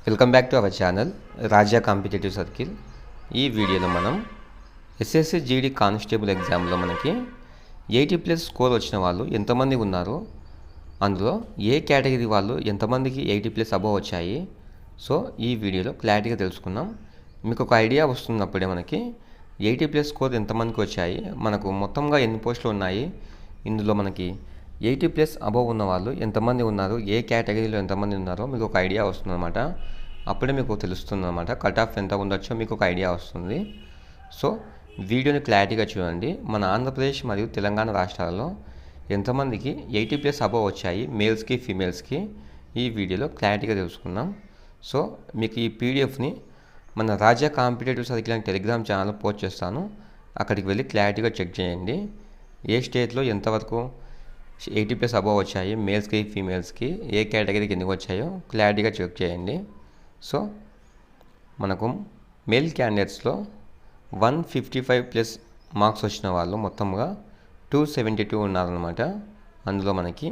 Welcome back to our channel Raja competitive circle. ఈ వీడియోలో మనం ఎస్ఎస్సి జీడీ కానిస్టేబుల్ ఎగ్జామ్లో మనకి 80+ స్కోర్ వచ్చిన వాళ్ళు ఎంతమంది ఉన్నారు, అందులో ఏ కేటగిరీ వాళ్ళు ఎంతమందికి 80+ అబవ్ వచ్చాయి, సో ఈ వీడియోలో క్లారిటీగా తెలుసుకుందాం. మీకు ఒక ఐడియా వస్తున్నప్పుడే మనకి 80+ స్కోర్ ఎంతమందికి వచ్చాయి, మనకు మొత్తంగా ఎన్ని పోస్టులు ఉన్నాయి, ఇందులో మనకి 80+ అబవ్ ఉన్న వాళ్ళు ఎంతమంది ఉన్నారు, ఏ కేటగిరీలో ఎంతమంది ఉన్నారో మీకు ఒక ఐడియా వస్తుందన్నమాట. అప్పుడే మీకు తెలుస్తుందన్నమాట కట్ ఆఫ్ ఎంత ఉండొచ్చో మీకు ఒక ఐడియా వస్తుంది. సో వీడియోని క్లారిటీగా చూడండి. మన ఆంధ్రప్రదేశ్ మరియు తెలంగాణ రాష్ట్రాలలో ఎంతమందికి 80+ అబవ్ వచ్చాయి, మేల్స్కి ఫీమేల్స్కి, ఈ వీడియోలో క్లారిటీగా తెలుసుకుందాం. సో మీకు ఈ పీడిఎఫ్ని మన రాజా కాంపిటేటివ్ సర్కిల్ అని టెలిగ్రామ్ ఛానల్లో పోస్ట్ చేస్తాను, అక్కడికి వెళ్ళి క్లారిటీగా చెక్ చేయండి. ఏ స్టేట్లో ఎంతవరకు 80+ అబవ్ వచ్చాయి, మేల్స్కి ఫీమేల్స్కి, ఏ కేటగిరీకి ఎందుకు వచ్చాయో క్లారిటీగా చెక్ చేయండి. సో మనకు మేల్ క్యాండిడేట్స్లో 155+ మార్క్స్ వచ్చిన వాళ్ళు మొత్తంగా 272 ఉన్నారనమాట. అందులో మనకి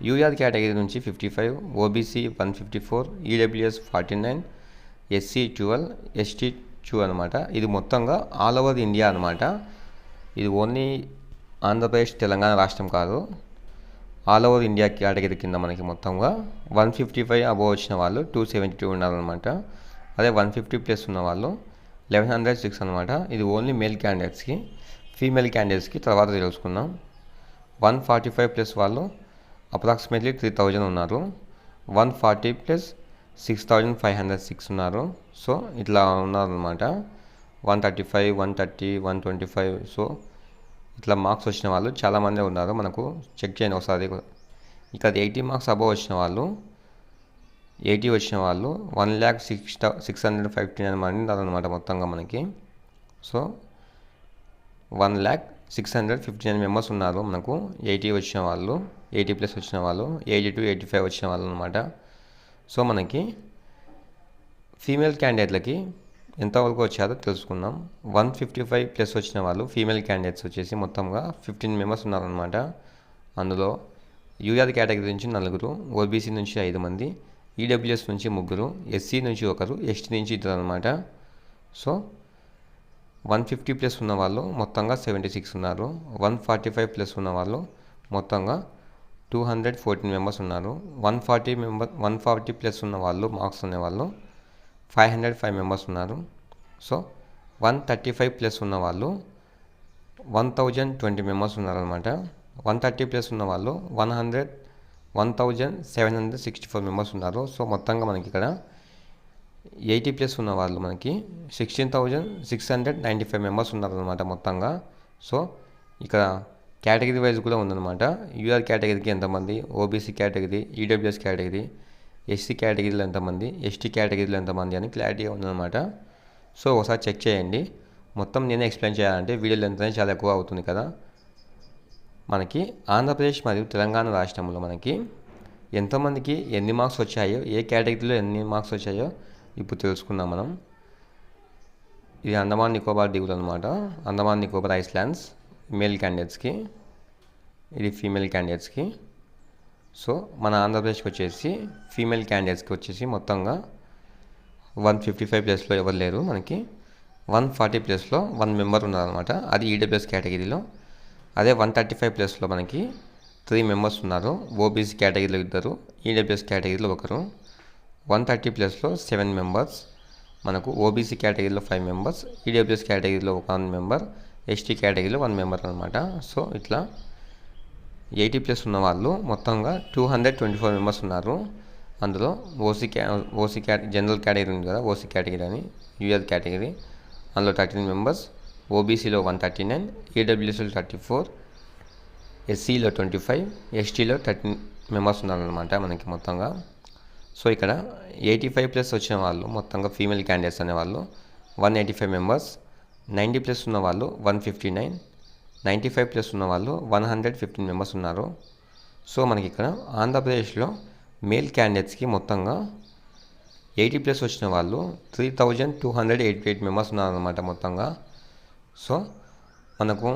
యూఆర్ కేటగిరీ నుంచి 55, ఓబీసీ 154, ఈడబ్ల్యూఎస్ 49, ఎస్సీ 12, ఎస్టీ 2 అనమాట. ఇది మొత్తంగా ఆల్ ఓవర్ ఇండియా అనమాట. ఇది ఓన్లీ ఆంధ్రప్రదేశ్ తెలంగాణ రాష్ట్రం కాదు, ఆల్ ఓవర్ ఇండియా కేటగిరీ కింద మనకి మొత్తంగా 155 అబవ్ వచ్చిన వాళ్ళు 272 ఉన్నారనమాట. అదే 150+ ఉన్న వాళ్ళు 1106 అనమాట. ఇది ఓన్లీ మేల్ క్యాండిడేట్స్కి. ఫీమేల్ క్యాండిడేట్స్కి తర్వాత తెలుసుకుందాం. 145+ వాళ్ళు అప్రాక్సిమేట్లీ 3000 ఉన్నారు. 140+ 6506 ఉన్నారు. సో ఇట్లా ఉన్నారనమాట. 135, 130, 125, సో ఇట్లా మార్క్స్ వచ్చిన వాళ్ళు చాలామంది ఉన్నారు. మనకు చెక్ చేయండి ఒకసారి. ఇక 80 మార్క్స్ అబవ్ వచ్చిన వాళ్ళు, 80 వచ్చిన వాళ్ళు 1,06,659 మంది ఉన్నారనమాట మొత్తంగా మనకి. సో 1,06,659 మెంబర్స్ ఉన్నారు మనకు 80 వచ్చిన వాళ్ళు, 80+ వచ్చిన వాళ్ళు, 82, 85 వచ్చిన వాళ్ళు అనమాట. సో మనకి ఫీమేల్ క్యాండిడేట్లకి ఎంతవరకు వచ్చారో తెలుసుకుందాం. 155+ వచ్చిన వాళ్ళు ఫీమేల్ క్యాండిడేట్స్ వచ్చేసి మొత్తంగా 15 మెంబర్స్ ఉన్నారనమాట. అందులో యూఆర్ కేటగిరీ నుంచి 4, ఓబీసీ నుంచి 5 మంది, ఈడబ్ల్యూఎస్ నుంచి 3, ఎస్సీ నుంచి 1, ఎస్టీ నుంచి 2 అనమాట. సో 150+ ఉన్న వాళ్ళు మొత్తంగా 76 ఉన్నారు. 145+ ఉన్న వాళ్ళు మొత్తంగా 214 మెంబర్స్ ఉన్నారు. 140+ ఉన్న వాళ్ళు మార్క్స్ ఉన్నవాళ్ళు 505 మెంబర్స్ ఉన్నారు. సో 135+ ఉన్న వాళ్ళు 1020 మెంబర్స్ ఉన్నారనమాట. 130+ ఉన్న వాళ్ళు 1764 మెంబర్స్ ఉన్నారు. సో మొత్తంగా మనకి ఇక్కడ 80+ ఉన్న వాళ్ళు మనకి 16,695 మెంబర్స్ ఉన్నారనమాట మొత్తంగా. సో ఇక్కడ కేటగిరీ వైజ్ కూడా ఉందన్నమాట. యూఆర్ కేటగిరీకి ఎంతమంది, OBC category, EWS category, SC కేటగిరీలో ఎంతమంది, ఎస్టీ కేటగిరీలో ఎంతమంది అని క్లారిటీగా ఉందన్నమాట. సో ఒకసారి చెక్ చేయండి. మొత్తం నేనే ఎక్స్ప్లెయిన్ చేయాలంటే వీడియో లెంత్ అనేది చాలా ఎక్కువ అవుతుంది కదా. మనకి ఆంధ్రప్రదేశ్ మరియు తెలంగాణ రాష్ట్రంలో మనకి ఎంతమందికి ఎన్ని మార్క్స్ వచ్చాయో, ఏ కేటగిరీలో ఎన్ని మార్క్స్ వచ్చాయో ఇప్పుడు తెలుసుకుందాం మనం. ఇది అండమాన్ నికోబార్ దీవులు అనమాట. అండమాన్ నికోబార్ ఐస్లాండ్స్ మేల్ క్యాండిడేట్స్కి, ఇది ఫీమేల్ క్యాండిడేట్స్కి. సో మన ఆంధ్రప్రదేశ్కి వచ్చేసి ఫీమేల్ క్యాండిడేట్స్కి వచ్చేసి మొత్తంగా 155+లో ఎవరు లేరు మనకి. 140+లో 1 మెంబర్ ఉన్నారనమాట, అది ఈడబ్ల్యూఎస్ కేటగిరీలో. అదే 135+లో మనకి 3 మెంబర్స్ ఉన్నారు. ఓబీసీ కేటగిరీలో 2, ఈడబ్ల్యూఎస్ కేటగిరీలో 1. 130+లో 7 మెంబర్స్ మనకు, ఓబీసీ కేటగిరీలో 5 మెంబర్స్, ఈడబ్ల్యూఎస్ కేటగిరీలో 1 మెంబర్, ఎస్టీ కేటగిరీలో 1 మెంబర్ అనమాట. సో ఇట్లా 80+ ఉన్న వాళ్ళు మొత్తంగా 224 మెంబర్స్ ఉన్నారు. అందులో ఓసీ జనరల్ కేటగిరీ ఉంది కదా, ఓసీ కేటగిరీ అని, యూఆర్ కేటగిరీ, అందులో 13 మెంబర్స్, ఓబీసీలో 139, ఈడబ్ల్యూఎస్లో 34, ఎస్సీలో 25, ఎస్టీలో 13 మెంబర్స్ ఉన్నారనమాట మనకి మొత్తంగా. సో ఇక్కడ 85+ వచ్చిన వాళ్ళు మొత్తంగా ఫీమేల్ క్యాండిడేట్స్ అనేవాళ్ళు 185 మెంబర్స్, 90+ ఉన్న వాళ్ళు 159, 95+ ఉన్న వాళ్ళు 115 మెంబర్స్ ఉన్నారు. సో మనకి ఇక్కడ ఆంధ్రప్రదేశ్లో మేల్ క్యాండిడేట్స్కి మొత్తంగా 80+ వచ్చిన వాళ్ళు 3288 మెంబర్స్ ఉన్నారన్నమాట మొత్తంగా. సో మనకు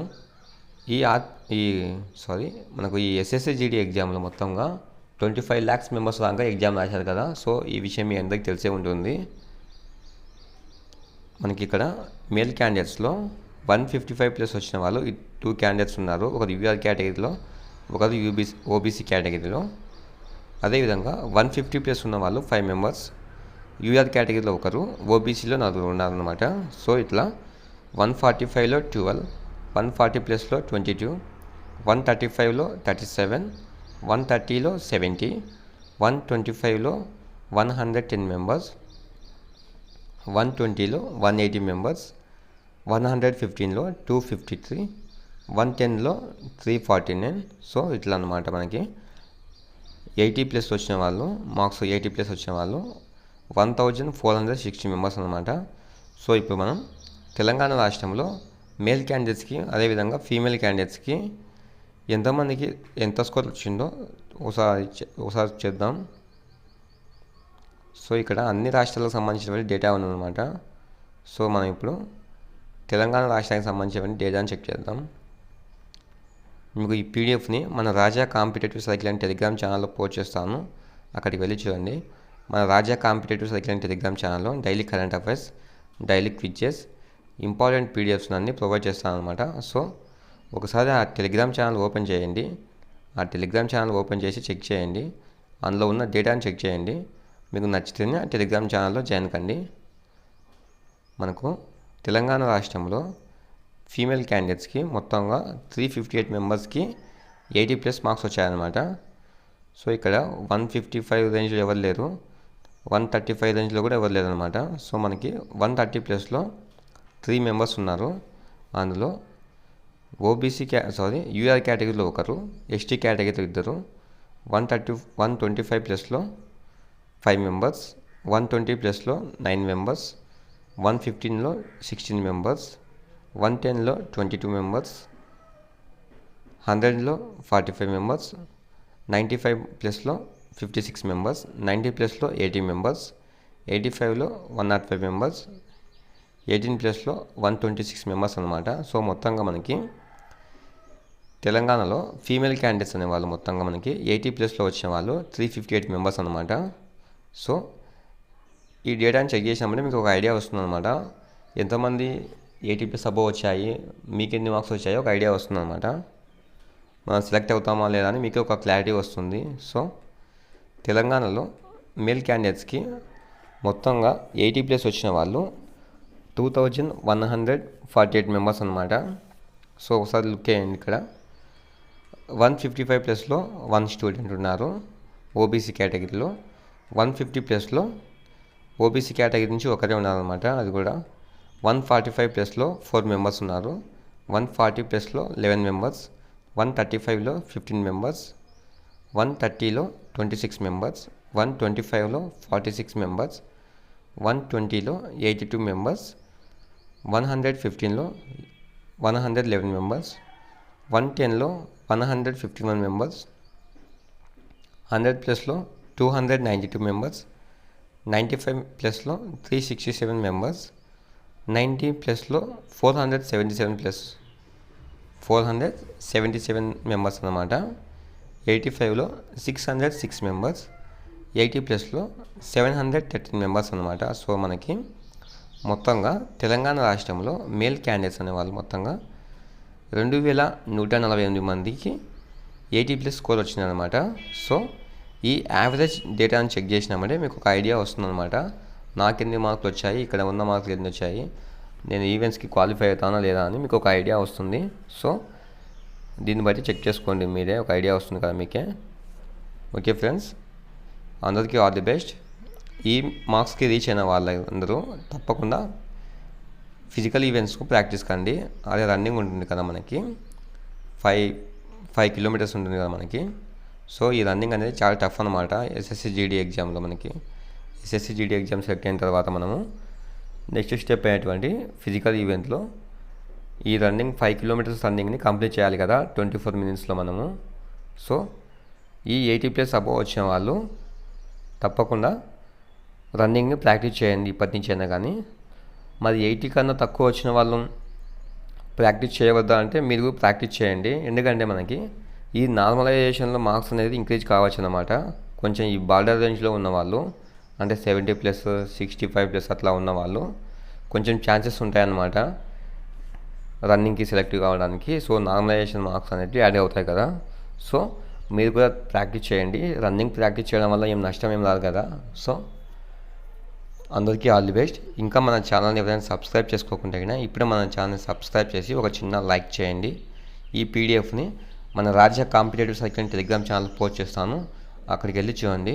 ఈ ఎస్ఎస్సి జీడీ ఎగ్జామ్లో మొత్తంగా 25 lakhs మెంబర్స్ దాకా ఎగ్జామ్ రాశారు కదా. సో ఈ విషయం మీ అందరికీ తెలిసే ఉంటుంది. మనకి ఇక్కడ మేల్ క్యాండిడేట్స్లో 155+ వచ్చిన వాళ్ళు 2 క్యాండిడేట్స్ ఉన్నారు. ఒకరు యూఆర్ కేటగిరీలో, ఒకరు ఓబీసీ కేటగిరీలో. అదేవిధంగా 150+ ఉన్న వాళ్ళు 5 మెంబర్స్, యూఆర్ కేటగిరీలో ఒకరు, ఓబీసీలో 4 ఉన్నారన్నమాట. సో ఇట్లా 145లో 12, 140+లో 22, 135లో 37, 130లో 70, 125లో 110 మెంబర్స్, 120లో 180 మెంబర్స్, 115లో 253, 110లో 349. సో ఇట్లా అన్నమాట. మనకి 80+ వచ్చిన వాళ్ళు, మార్క్స్ 80+ వచ్చిన వాళ్ళు 1460 మెంబర్స్ అనమాట. సో ఇప్పుడు మనం తెలంగాణ రాష్ట్రంలో మేల్ క్యాండిడేట్స్కి అదేవిధంగా ఫీమేల్ క్యాండిడేట్స్కి ఎంతమందికి ఎంత స్కోర్ వచ్చిందో ఒకసారి చేద్దాం. సో ఇక్కడ అన్ని రాష్ట్రాలకు సంబంధించినటువంటి డేటా ఉందన్నమాట. సో మనం ఇప్పుడు తెలంగాణ రాష్ట్రానికి సంబంధించిన డేటాని చెక్ చేద్దాం. మీకు ఈ పీడిఎఫ్ని మన రాజా కాంపిటేటివ్ సైకిల్ అండ్ టెలిగ్రామ్ ఛానల్లో పోస్ట్ చేస్తాను. అక్కడికి వెళ్ళి చూడండి. మన రాజా కాంపిటేటివ్ సైకిల్ అండ్ టెలిగ్రామ్ ఛానల్లో daily current affairs, daily quizzes, important PDFs అన్నీ ప్రొవైడ్ చేస్తాను అనమాట. సో ఒకసారి ఆ టెలిగ్రామ్ ఛానల్ ఓపెన్ చేయండి. ఆ టెలిగ్రామ్ ఛానల్ ఓపెన్ చేసి చెక్ చేయండి. అందులో ఉన్న డేటాని చెక్ చేయండి. మీకు నచ్చితేనే ఆ టెలిగ్రామ్ ఛానల్లో జాయిన్ కండి. మనకు తెలంగాణ రాష్ట్రంలో ఫీమేల్ క్యాండిడేట్స్కి మొత్తంగా 358 మెంబర్స్కి 80+ మార్క్స్ వచ్చాయన్నమాట. సో ఇక్కడ 155 రేంజ్లో ఎవరు లేరు, 135 రేంజ్లో కూడా ఎవరు లేరు అనమాట. సో మనకి 130+లో 3 మెంబర్స్ ఉన్నారు. అందులో యూఆర్ కేటగిరీలో ఒకరు, ఎస్టీ కేటగిరీలో 2, 125+లో 5 మెంబర్స్, 120+లో 9 మెంబర్స్, 115లో 16 మెంబర్స్, 110లో 22 మెంబర్స్, 100లో 45 మెంబర్స్, 95+లో 56 మెంబర్స్, 90+లో 80 మెంబర్స్, 85లో 105 మెంబర్స్, 18+లో 126 మెంబర్స్ అనమాట. సో మొత్తంగా మనకి తెలంగాణలో ఫీమేల్ క్యాండిడేట్స్ అనేవాళ్ళు మొత్తంగా మనకి 80+లో వచ్చిన వాళ్ళు 358 మెంబర్స్ అనమాట. సో ఈ డేటాని చెక్ చేసినప్పుడే మీకు ఒక ఐడియా వస్తుందన్నమాట. ఎంతమంది 80+ అబోవ్ వచ్చాయి, మీకు ఎన్ని మార్క్స్ వచ్చాయో ఒక ఐడియా వస్తుందన్నమాట. మనం సెలెక్ట్ అవుతామా లేదా అని మీకు ఒక క్లారిటీ వస్తుంది. సో తెలంగాణలో మేల్ క్యాండిడేట్స్కి మొత్తంగా 80+ వచ్చిన వాళ్ళు 2148 మెంబర్స్ అనమాట. సో ఒకసారి లుక్ చేయండి. ఇక్కడ 155+లో 1 స్టూడెంట్ ఉన్నారు ఓబీసీ కేటగిరీలో, 150+లో ఓబీసీ కేటగిరీ నుంచి ఒకరే ఉన్నారనమాట. అది కూడా 145+లో 4 మెంబర్స్ ఉన్నారు, 140+లో 11 మెంబర్స్, 135లో 15 మెంబర్స్, 130లో 26 మెంబర్స్, 125లో 46 మెంబర్స్, 120లో 82 మెంబర్స్, 115లో 111 మెంబర్స్, 110లో 151 మెంబర్స్, 100+లో 292 మెంబర్స్, 95+లో 367 మెంబర్స్, 90+లో 477 మెంబర్స్ అన్నమాట. 85లో 606 మెంబర్స్, 80+లో 713 మెంబర్స్ అనమాట. సో మనకి మొత్తంగా తెలంగాణ రాష్ట్రంలో మేల్ క్యాండిడేట్స్ అనేవాళ్ళు మొత్తంగా 2148 మందికి 80+ స్కోర్ వచ్చిందనమాట. సో ఈ యావరేజ్ డేటాను చెక్ చేసినామంటే మీకు ఒక ఐడియా వస్తుందన్నమాట. నాకు ఎన్ని మార్కులు వచ్చాయి, ఇక్కడ ఉన్న మార్కులు ఎన్ని వచ్చాయి, నేను ఈవెంట్స్కి క్వాలిఫై అవుతానా లేదా అని మీకు ఒక ఐడియా వస్తుంది. సో దీన్ని బట్టి చెక్ చేసుకోండి, మీరే ఒక ఐడియా వస్తుంది కదా మీకే. ఓకే ఫ్రెండ్స్, అందరికీ ఆల్ ది బెస్ట్. ఈ మార్క్స్కి రీచ్ అయిన వాళ్ళందరూ తప్పకుండా ఫిజికల్ ఈవెంట్స్కు ప్రాక్టీస్ కండి. అదే రన్నింగ్ ఉంటుంది కదా మనకి 5 కిలోమీటర్స్ ఉంటుంది కదా మనకి. సో ఈ రన్నింగ్ అనేది చాలా టఫ్ అనమాట. ఎస్ఎస్సి జీడీ ఎగ్జామ్లో మనకి ఎస్ఎస్సి జీడీ ఎగ్జామ్ సెలెక్ట్ అయిన తర్వాత మనము నెక్స్ట్ స్టెప్ అయినటువంటి ఫిజికల్ ఈవెంట్లో ఈ రన్నింగ్ 5 కిలోమీటర్స్ రన్నింగ్ని కంప్లీట్ చేయాలి కదా 24 మినిట్స్లో మనము. సో ఈ 80+ అబోవ్ వచ్చిన వాళ్ళు తప్పకుండా రన్నింగ్ని ప్రాక్టీస్ చేయండి ఇప్పటి నుంచి అయినా. కానీ మరి 80 కన్నా తక్కువ వచ్చిన వాళ్ళు ప్రాక్టీస్ చేయవద్దా అంటే మీరు ప్రాక్టీస్ చేయండి. ఎందుకంటే మనకి ఈ నార్మలైజేషన్లో మార్క్స్ అనేది ఇంక్రీజ్ కావచ్చు అన్నమాట. కొంచెం ఈ బార్డర్ రేంజ్లో ఉన్నవాళ్ళు అంటే 70+, 65+ అట్లా ఉన్నవాళ్ళు కొంచెం ఛాన్సెస్ ఉంటాయన్నమాట రన్నింగ్కి సెలెక్ట్ కావడానికి. సో నార్మలైజేషన్ మార్క్స్ అనేవి యాడ్ అవుతాయి కదా. సో మీరు కూడా ప్రాక్టీస్ చేయండి. రన్నింగ్ ప్రాక్టీస్ చేయడం వల్ల ఏం నష్టం ఏం రాదు కదా. సో అందరికీ ఆల్ ది బెస్ట్. ఇంకా మన ఛానల్ని ఎవరైనా సబ్స్క్రైబ్ చేసుకోకుంటే కన్నా ఇప్పుడే మన ఛానల్ని సబ్స్క్రైబ్ చేసి ఒక చిన్న లైక్ చేయండి. ఈ పీడిఎఫ్ని మన రాజ్య competitive circle Telegram channel post చేస్తాను, అక్కడికి వెళ్ళి చూడండి.